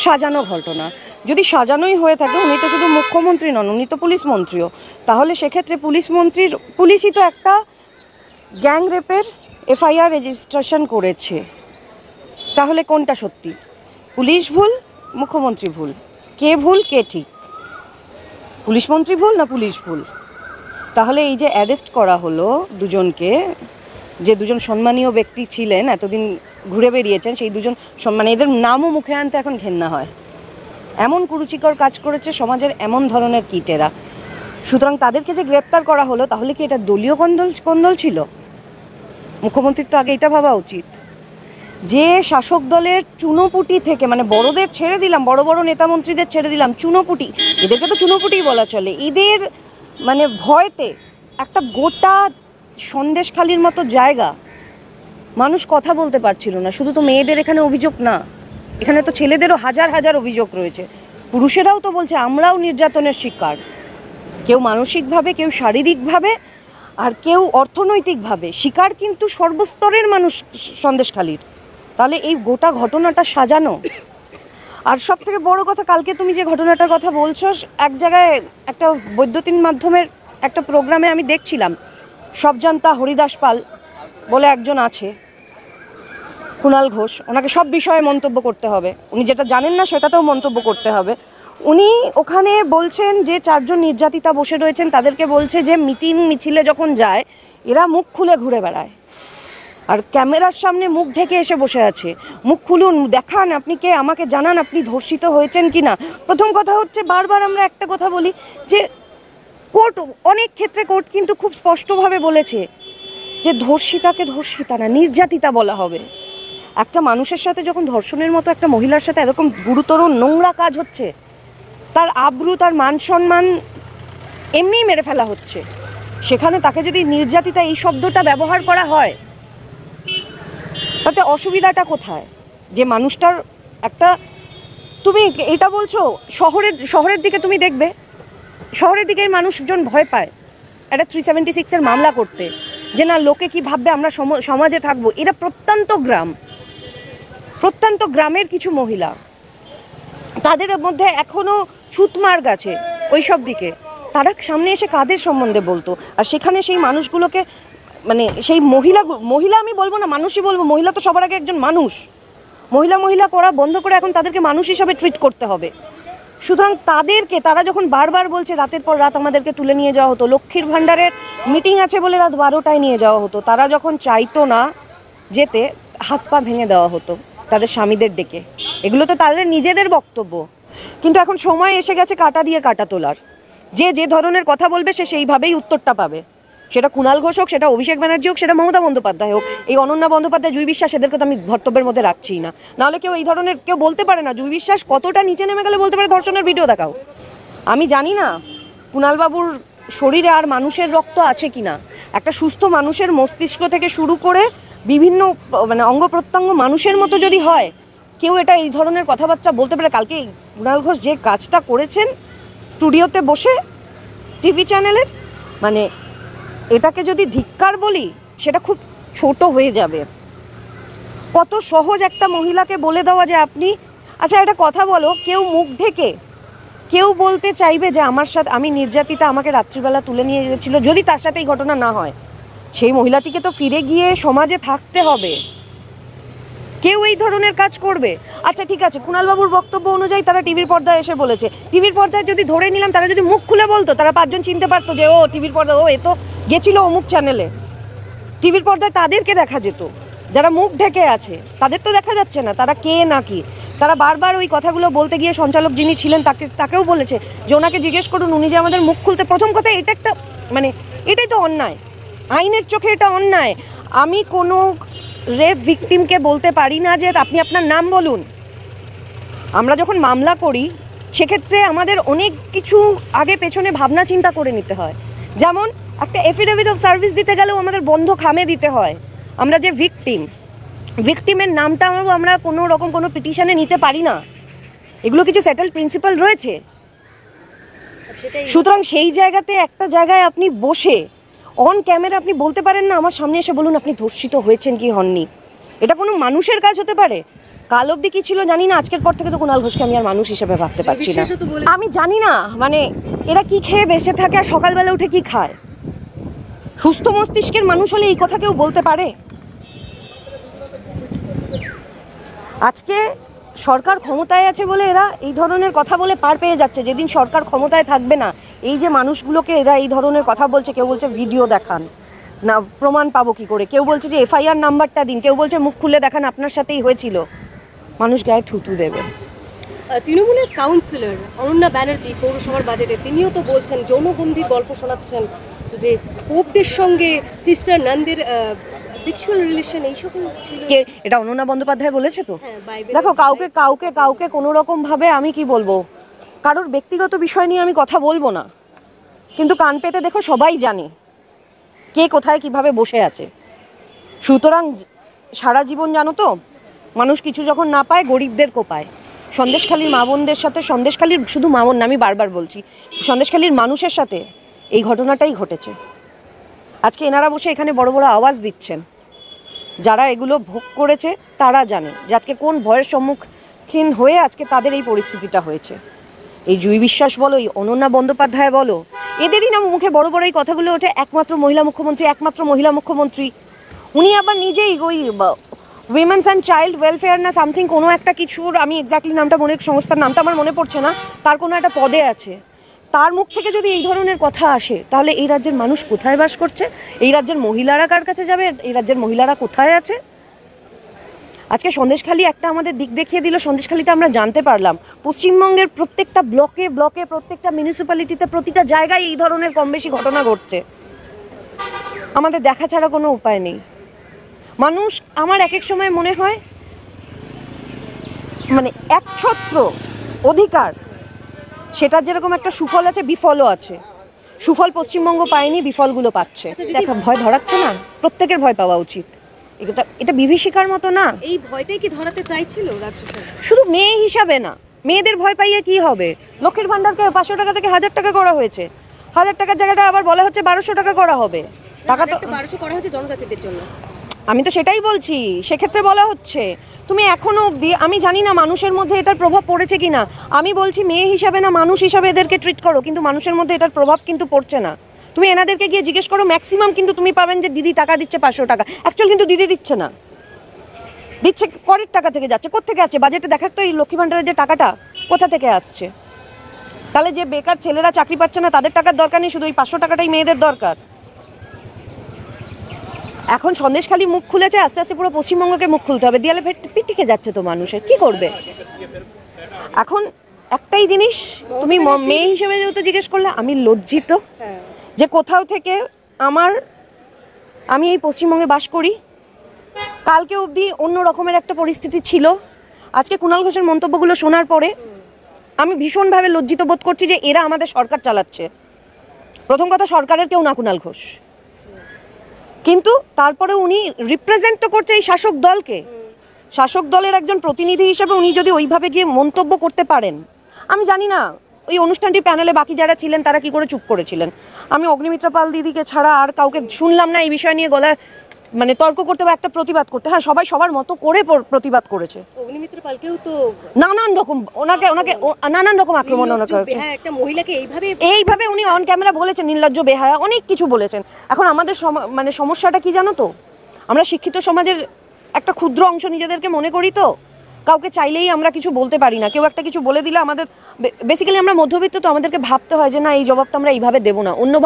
সাজানো ঘটনা। যদি সাজানোই হয়ে থাকে, উনি তো শুধু মুখ্যমন্ত্রী নন, উনি তো পুলিশ মন্ত্রীও, তাহলে সেক্ষেত্রে পুলিশই তো একটা গ্যাং রেপের এফআইআর রেজিস্ট্রেশন করেছে। তাহলে কোনটা সত্যি? পুলিশ ভুল, মুখ্যমন্ত্রী ভুল? কে ভুল কে ঠিক? পুলিশ মন্ত্রী ভুল না পুলিশ ভুল? তাহলে এই যে অ্যারেস্ট করা হলো দুজনকে, যে দুজন সম্মানীয় ব্যক্তি ছিলেন, এতদিন ঘুরে বেরিয়েছেন, সেই দুজন মানে এদের নামও মুখে আনতে এখন ঘেন্না হয়। এমন কুরুচিকর কাজ করেছে সমাজের এমন ধরনের কীটেরা। সুতরাং তাদেরকে যে গ্রেপ্তার করা হলো, তাহলে কি এটা দলীয় কোন্দল ছিল? মুখ্যমন্ত্রীর তো আগে এটা ভাবা উচিত যে শাসক দলের চুনোপুটি থেকে, মানে বড়দের ছেড়ে দিলাম, বড় বড় নেতামন্ত্রীদের ছেড়ে দিলাম, চুনোপুটি, এদেরকে তো চুনোপুটিই বলা চলে, এদের মানে ভয়তে একটা গোটা সন্দেশখালির মতো জায়গা মানুষ কথা বলতে পারছিল না। শুধু তো মেয়েদের এখানে অভিযোগ না, এখানে তো ছেলেদেরও হাজার হাজার অভিযোগ রয়েছে। পুরুষেরাও তো বলছে আমরাও নির্যাতনের শিকার, কেউ মানসিকভাবে, কেউ শারীরিকভাবে, আর কেউ অর্থনৈতিকভাবে শিকার, কিন্তু সর্বস্তরের মানুষ সন্দেশখালির। তাহলে এই গোটা ঘটনাটা সাজানো। আর সব থেকে বড় কথা, কালকে তুমি যে ঘটনাটার কথা বলছো, এক জায়গায় একটা বৈদ্যুতিন মাধ্যমের একটা প্রোগ্রামে আমি দেখছিলাম, সবজান্তা হরিদাস পাল বলে একজন আছে, কুণাল ঘোষ, ওনাকে সব বিষয়ে মন্তব্য করতে হবে, উনি যেটা জানেন না সেটাতেও মন্তব্য করতে হবে। উনি ওখানে বলছেন যে 4 জন নির্যাতিতা বসে রয়েছেন, তাদেরকে বলছে যে মিটিং মিছিলে যখন যায় এরা মুখ খুলে ঘুরে বেড়ায়, আর ক্যামেরার সামনে মুখ ঢেকে এসে বসে আছে। মুখ খুলুন, দেখান আপনি কে, আমাকে জানান আপনি ধর্ষিত হয়েছেন কি না। প্রথম কথা হচ্ছে, বারবার আমরা একটা কথা বলি যে কোর্ট, অনেক ক্ষেত্রে কোর্ট কিন্তু খুব স্পষ্টভাবে বলেছে যে ধর্ষিতাকে ধর্ষিতা না, নির্যাতিতা বলা হবে। একটা মানুষের সাথে যখন ধর্ষণের মতো একটা মহিলার সাথে এরকম গুরুতর নোংরা কাজ হচ্ছে, তার আব্রু, তার মান সম্মান এমনিই মেরে ফেলা হচ্ছে, সেখানে তাকে যদি নির্যাতিতা এই শব্দটা ব্যবহার করা হয়, তাতে অসুবিধাটা কোথায়? যে মানুষটার একটা, তুমি এটা বলছো শহরের দিকে তুমি দেখবে, শহরের দিকে মানুষজন ভয় পায় একটা 376-এর মামলা করতে, যে না লোকে কি ভাববে, আমরা সমাজে থাকবো। এরা প্রত্যন্ত গ্রামের কিছু মহিলা, তাদের মধ্যে এখনও ছুতমার্গ আছে ওই সব দিকে, তারা সামনে এসে কাদের সম্বন্ধে বলতো, আর সেখানে সেই মানুষগুলোকে, মানে সেই মহিলা আমি বলবো না, মানুষই বলবো, মহিলা তো সবার আগে একজন মানুষ, মহিলা করা বন্ধ করে এখন তাদেরকে মানুষ হিসাবে ট্রিট করতে হবে। সুতরাং তারা যখন বারবার বলছে রাতের পর রাত আমাদেরকে তুলে নিয়ে যাওয়া হতো, লক্ষ্মীর ভাণ্ডারের মিটিং আছে বলে রাত 12টায় নিয়ে যাওয়া হতো, তারা যখন চাইতো না যেতে, হাত পা ভেঙে দেওয়া হতো তাদের স্বামীদের ডেকে। এগুলো তো তাদের নিজেদের বক্তব্য, কিন্তু এখন সময় এসে গেছে কাটা দিয়ে কাটা তোলার। যে ধরনের কথা বলবে সে সেইভাবেই উত্তরটা পাবে, সেটা কুণাল ঘোষ হোক, সেটা অভিষেক ব্যানার্জি হোক, সেটা মমতা বন্দ্যোপাধ্যায় হোক, এই অনন্যা বন্দ্যোপাধ্যায়, জুই বিশ্বাস, এদেরকে তো আমি ধর্তব্যের মধ্যে রাখছিই না। নাহলে কেউ এই ধরনের কেউ বলতে পারে না, জুই বিশ্বাস কতটা নিচে নেমে গেলে বলতে পারে ধর্ষণের ভিডিও দেখাও। আমি জানি না কুণালবাবুর শরীরে আর মানুষের রক্ত আছে কি না, একটা সুস্থ মানুষের মস্তিষ্ক থেকে শুরু করে বিভিন্ন মানে অঙ্গ প্রত্যঙ্গ মানুষের মতো যদি হয়, কেউ এটা এই ধরনের কথাবার্তা বলতে পারে? কালকে কুণাল ঘোষ যে কাজটা করেছেন স্টুডিওতে বসে টিভি চ্যানেলের, মানে এটাকে যদি ধিক্কার বলি সেটা খুব ছোট হয়ে যাবে। কত সহজ একটা মহিলাকে বলে দেওয়া যে আপনি, আচ্ছা একটা কথা বলো, কেউ মুখ ঢেকে কেউ বলতে চাইবে যে আমার সাথে, আমি নির্যাতিতা, আমাকে রাত্রিবেলা তুলে নিয়ে গেছিল, যদি তার সাথে এই ঘটনা না হয়, সেই মহিলাটিকে তো ফিরে গিয়ে সমাজে থাকতে হবে। কেউ এই ধরনের কাজ করবে? আচ্ছা ঠিক আছে, কুণালবাবুর বক্তব্য অনুযায়ী তারা টিভির পর্দায় এসে বলেছে, টিভির পর্দায় যদি ধরে নিলাম, তারা যদি মুখ খুলে বলতো, তারা 5 জন চিনতে পারতো যে ও টিভির পর্দা, ও এ তো গেছিল অমুক চ্যানেলে। টিভির পর্দায় তাদেরকে দেখা যেত, যারা মুখ ঢেকে আছে তাদের তো দেখা যাচ্ছে না তারা কে নাকি। তারা বারবার ওই কথাগুলো বলতে গিয়ে সঞ্চালক যিনি ছিলেন তাকেও বলেছে যে ওনাকে জিজ্ঞেস করুন, উনি যে আমাদের মুখ খুলতে, প্রথম কথা এটা একটা, মানে এটাই তো অন্যায়, আইনের চোখে এটা অন্যায়। আমি কোনো রেপ ভিকটিমকে বলতে পারি না যে আপনি আপনার নাম বলুন। আমরা যখন মামলা করি সেক্ষেত্রে আমাদের অনেক কিছু আগে পেছনে ভাবনা চিন্তা করে নিতে হয়। যেমন একটা এফিডেভিট অফ সার্ভিস দিতে গেলেও আমাদের বন্ধ খামে দিতে হয়। আমরা যে ভিকটিমের নামটা আমরা কোনো রকম কোনো পিটিশনে নিতে পারি না, এগুলো কিছু সেটেল প্রিন্সিপাল রয়েছে। সুতরাং সেই জায়গাতে একটা জায়গায় আপনি বসে অন ক্যামেরা আপনি বলতে পারেন না আমার সামনে এসে বলুন আপনি ধর্ষিত হয়েছেন কি হননি। এটা কোনো মানুষের কাজ হতে পারে? কাল অবধি কি ছিল জানি না, আজকের পর থেকে তো কুণাল ঘোষকে আমি আর মানুষ হিসেবে ভাবতে পারছি না। আমি জানি না মানে এরা কি খেয়ে বেঁচে থাকে আর সকালবেলা উঠে কি খায়। সুস্থ মস্তিষ্কের মানুষ হলে এই কথা কেউ বলতে পারে? আজকে সরকার ক্ষমতায় আছে বলে এরা এই ধরনের কথা বলে পার পেয়ে যাচ্ছে। যেদিন সরকার ক্ষমতায় থাকবে না, এই যে মানুষগুলোকে এরা এই ধরনের কথা বলছে, কেউ বলছে ভিডিও দেখান না, প্রমাণ পাবো কি করে, কেউ বলছে যে এফআইআর নাম্বারটা দিন, কেউ বলছে মুখ খুলে দেখান আপনার সাথেই হয়েছিল, মানুষ গায়ে থুতু দেবে। তৃণমূলের কাউন্সিলর অনন্যা ব্যানার্জি পৌরসভার বাজেটে তিনিও তো বলছেন, যৌনবন্দির গল্প শোনাচ্ছেন যে পোপদের সঙ্গে সিস্টার নন্দের সেক্সুয়াল রিলেশন এইসব ছিল। কে এটা? অনন্যা বন্দ্যোপাধ্যায় বলেছে তো। দেখো, কাউকে কোনো রকম ভাবে আমি কি বলবো, কারোর ব্যক্তিগত বিষয় নিয়ে আমি কথা বলবো না, কিন্তু কান পেতে দেখো সবাই জানে কে কোথায় কিভাবে বসে আছে। সুতরাং সারা জীবন জানো তো, মানুষ কিছু যখন না পায় গরিবদের কোপায়। সন্দেশখালীর মা বোনদের সাথে, সন্দেশখালীর শুধু মা বোন না, আমি বারবার বলছি, সন্দেশখালীর মানুষের সাথে এই ঘটনাটাই ঘটেছে। আজকে এনারা বসে এখানে বড় বড় আওয়াজ দিচ্ছেন, যারা এগুলো ভোগ করেছে তারা জানে যে আজকে কোন ভয়ের সম্মুখীন হয়ে আজকে তাদের এই পরিস্থিতিটা হয়েছে। এই জুই বিশ্বাস বলো, এই অনন্যা বন্দ্যোপাধ্যায় বলো, এদেরই না মুখে বড় বড় এই কথাগুলো ওঠে, একমাত্র মহিলা মুখ্যমন্ত্রী, একমাত্র মহিলা মুখ্যমন্ত্রী। উনি আবার নিজেই ওই উইমেন্স অ্যান্ড চাইল্ড ওয়েলফেয়ার না সামথিং কোনো একটা কিছুর, আমি এক্স্যাক্টলি নামটা সংস্থার নামটা আমার মনে পড়ছে না, তার কোনো একটা পদে আছে। তার মুখ থেকে যদি এই ধরনের কথা আসে, তাহলে এই রাজ্যের মানুষ কোথায় বাস করছে? এই রাজ্যের মহিলারা কার কাছে যাবে? এই রাজ্যের মহিলারা কোথায় আছে? আজকে সন্দেশখালী একটা আমাদের দিক দেখিয়ে দিল। সন্দেশখালীটা আমরা জানতে পারলাম পশ্চিমবঙ্গের প্রত্যেকটা ব্লকে ব্লকে, প্রত্যেকটা মিউনিসিপ্যালিটিতে, প্রতিটা জায়গায় এই ধরনের কম বেশি ঘটনা ঘটছে। আমাদের দেখা ছাড়া কোনো উপায় নেই। মানুষ, আমার এক এক সময় মনে হয় মানে একছত্র অধিকার, সেটার যেরকম একটা সুফল আছে বিফলও আছে। সুফল পশ্চিমবঙ্গ পায়নি, বিফলগুলো পাচ্ছে। দেখা ভয় ধরাচ্ছে না, প্রত্যেকের ভয় পাওয়া উচিত। এটা বিভীষিকার মতো না। এই ভয়টাই কি ধরাতে চাইছিল রাজ্য সরকার? শুধু মেয়ে হিসাবে না, মেয়েদের ভয় পাইয়ে কি হবে? লক্ষ্মীর ভান্ডারকে 500 টাকা থেকে 1000 টাকা করা হয়েছে, 1000 টাকার জায়গাটা আবার বলা হচ্ছে 1200 টাকা করা হবে। টাকা তো 1200 করা হয়েছে জনজাতিদের জন্য। আমি তো সেটাই বলছি, সেক্ষেত্রে বলা হচ্ছে তুমি এখনো অবধি, আমি জানি না মানুষের মধ্যে এটার প্রভাব পড়েছে কিনা। আমি বলছি মেয়ে হিসাবে না, মানুষ হিসাবে এদেরকে ট্রিট করো, কিন্তু মানুষের মধ্যে এটার প্রভাব কিন্তু পড়ছে না। তুমি এনাদেরকে গিয়ে জিজ্ঞেস করো, ম্যাক্সিমাম কিন্তু তুমি পাবেন যে দিদি টাকা দিচ্ছে 500 টাকা। অ্যাকচুয়াল কিন্তু দিদি দিচ্ছে না, দিচ্ছে করের টাকা থেকে যাচ্ছে। কোত্থেকে আসছে? বাজেটে দেখাক তো এই লক্ষ্মী ভান্ডারের যে টাকাটা কোথা থেকে আসছে। তাহলে যে বেকার ছেলেরা চাকরি পাচ্ছে না তাদের টাকার দরকার নেই, শুধু এই 500 টাকাটাই মেয়েদের দরকার। এখন সন্দেশখালী মুখ খুলেছে, আস্তে আস্তে পুরো পশ্চিমবঙ্গকে মুখ খুলতে হবে। দেয়ালে পিটিকে যাচ্ছে তো মানুষের, কি করবে? এখন একটাই জিনিস, তুমি মেয়ে হিসেবে যেহেতু জিজ্ঞেস করলে, আমি লজ্জিত যে কোথাও থেকে আমি এই পশ্চিমবঙ্গে বাস করি। কালকে অবধি অন্য রকমের একটা পরিস্থিতি ছিল। আজকে কুণাল ঘোষের মন্তব্যগুলো শোনার পরে আমি ভীষণভাবে লজ্জিত বোধ করছি যে এরা আমাদের সরকার চালাচ্ছে। প্রথম কথা, সরকারের কেউ না কুণাল ঘোষ, কিন্তু তারপরে উনি রিপ্রেজেন্ট তো করছে এই শাসক দলকে। শাসক দলের একজন প্রতিনিধি হিসেবে উনি যদি ওইভাবে গিয়ে মন্তব্য করতে পারেন, আমি জানি না ওই অনুষ্ঠানটির প্যানেলে বাকি যারা ছিলেন তারা কি করে চুপ করেছিলেন। আমি অগ্নিমিত্রা পাল দিদিকে ছাড়া আর কাউকে শুনলাম না এই বিষয় নিয়ে গলায় মানে তর্ক করতে বা একটা প্রতিবাদ করতে। হ্যাঁ, সবাই সবার মতো করে প্রতিবাদ করেছে। অগ্নিমিত্রা পালকেও তো নানান রকম ওনাকে নানান রকম আক্রমণ একটা মহিলাকে এইভাবে উনি অন ক্যামেরা বলেছেন, নির্লজ্জ বেহায়া, অনেক কিছু বলেছেন। এখন আমাদের মানে সমস্যাটা কি জানো তো, আমরা শিক্ষিত সমাজের একটা ক্ষুদ্র অংশ নিজেদেরকে মনে করি তো, কাউকে চাইলেই আমরা কিছু বলতে পারি না। কেউ একটা কিছু বলে দিলে আমাদের, বেসিক্যালি আমরা মধ্যবিত্ত তো, আমাদেরকে ভাবতে হয় যে না, এই জবাবটা আমরা এইভাবে দেবো না, অন্যভাবে